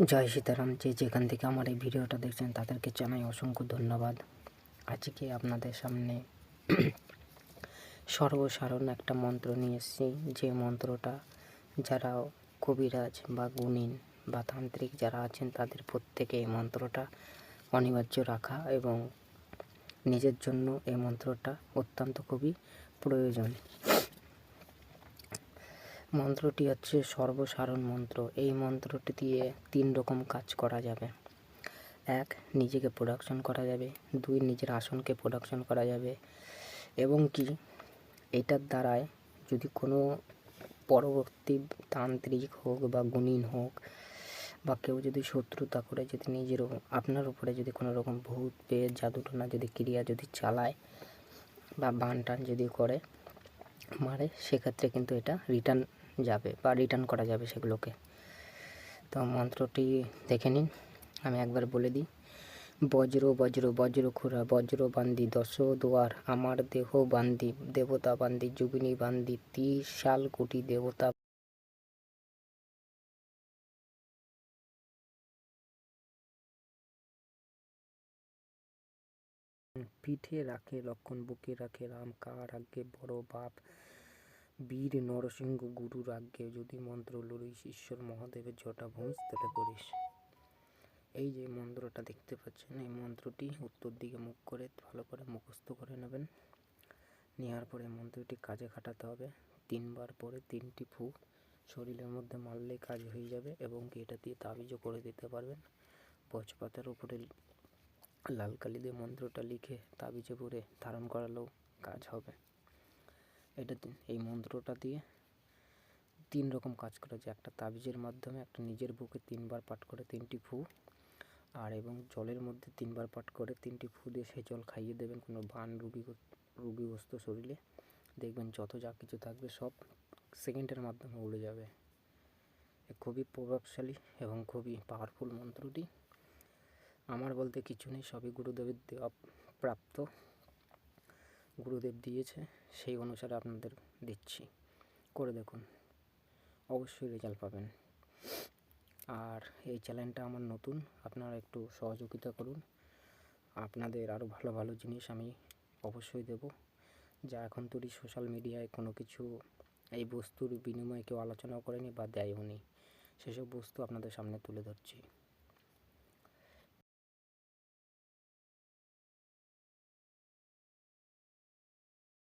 জয় সীতারাম। যেখান থেকে আমার এই ভিডিওটা দেখছেন তাদেরকে জানাই অসংখ্য ধন্যবাদ। আজকে আপনাদের সামনে সর্বসাধারণ একটা মন্ত্র নিয়ে এসেছি, যে মন্ত্রটা যারা কবিরাজ বা গুণিন বা তান্ত্রিক যারা আছেন তাদের প্রত্যেকে এই মন্ত্রটা অনিবার্য রাখা এবং নিজের জন্য এই মন্ত্রটা অত্যন্ত খুবই প্রয়োজন। মন্ত্রটি হচ্ছে সর্বসাধারণ মন্ত্র। এই মন্ত্রটি দিয়ে 3 রকম কাজ করা যাবে। 1, নিজেকে প্রোডাকশন করা যাবে। 2, নিজের আসনকে প্রোডাকশন করা যাবে। এবং কি এটার দ্বারায় যদি কোনো পরবর্তী তান্ত্রিক হোক বা গুণিন হোক বা কেউ যদি শত্রুতা করে যদি আপনার উপরে যদি কোনো রকম ভূত পেয়ে জাদুটনা যদি ক্রিয়া যদি চালায় বা বান টান যদি করে মারে, সেক্ষেত্রে কিন্তু এটা রিটার্ন যাবে বা রিটার্ন করা যাবে সেগুলোকে। তো মন্ত্রটি দেখে নিন, আমি একবার বলে দিই। বজ্র বজ্র বজ্র খুরা বজ্র বান্দি 10 দুয়ার, আমার দেহ বান্দি দেবতা বান্দি যুগিনী বান্দি 30 সাল কোটি দেবতা। পিঠে রাখে লক্ষণ, বুকে রাখে রাম, কার আগে বড় বাপ বীর নরসিংহ গুরুর আজ্ঞে, যদি মন্ত্র লড়িস ঈশ্বর মহাদেবের জটা ভুঁজ তেলে পড়িস। এই যে মন্ত্রটা দেখতে পাচ্ছেন, এই মন্ত্রটি উত্তর দিকে মুখ করে ভালো করে মুখস্থ করে নেবেন। নেওয়ার পরে মন্ত্রটি কাজে খাটাতে হবে। 3 বার পরে 3টি ফু শরীরের মধ্যে মারলেই কাজ হয়ে যাবে এবং এটা দিয়ে তাবিজও করে দিতে পারবেন। ভোজপাতার উপরে লাল কালি দিয়ে মন্ত্রটা লিখে তাবিজে পরে ধারণ করালেও কাজ হবে। এই মন্ত্রটা দিয়ে 3 রকম কাজ করা যায়। একটা তাবিজের মাধ্যমে, একটা নিজের বুকে 3 বার পাঠ করে 3টি ফু, আর এবং জলের মধ্যে 3 বার পাঠ করে 3টি ফু দিয়ে সেই জল খাইয়ে দেবেন কোনো বান রোগীগ্রস্ত শরীরে। দেখবেন যত যা কিছু থাকবে সব সেকেন্ডের মাধ্যমে উড়ে যাবে। খুবই প্রভাবশালী এবং খুবই পাওয়ারফুল মন্ত্রটি। আমার বলতে কিছু নেই, সবই গুরুদেবের দেওয়া প্রাপ্ত, গুরুদেব দিয়েছে, সেই অনুসারে আপনাদের দিচ্ছি। করে দেখুন, অবশ্যই রেজাল্ট পাবেন। আর এই চ্যানেলটা আমার নতুন, আপনারা একটু সহযোগিতা করুন। আপনাদের আরও ভালো ভালো জিনিস আমি অবশ্যই দেব, যা এখন তৈরি সোশ্যাল মিডিয়ায় কোনো কিছু এই বস্তুর বিনিময়ে কেউ আলোচনাও করেনি বা দেয়ও নি, সেসব বস্তু আপনাদের সামনে তুলে ধরছি।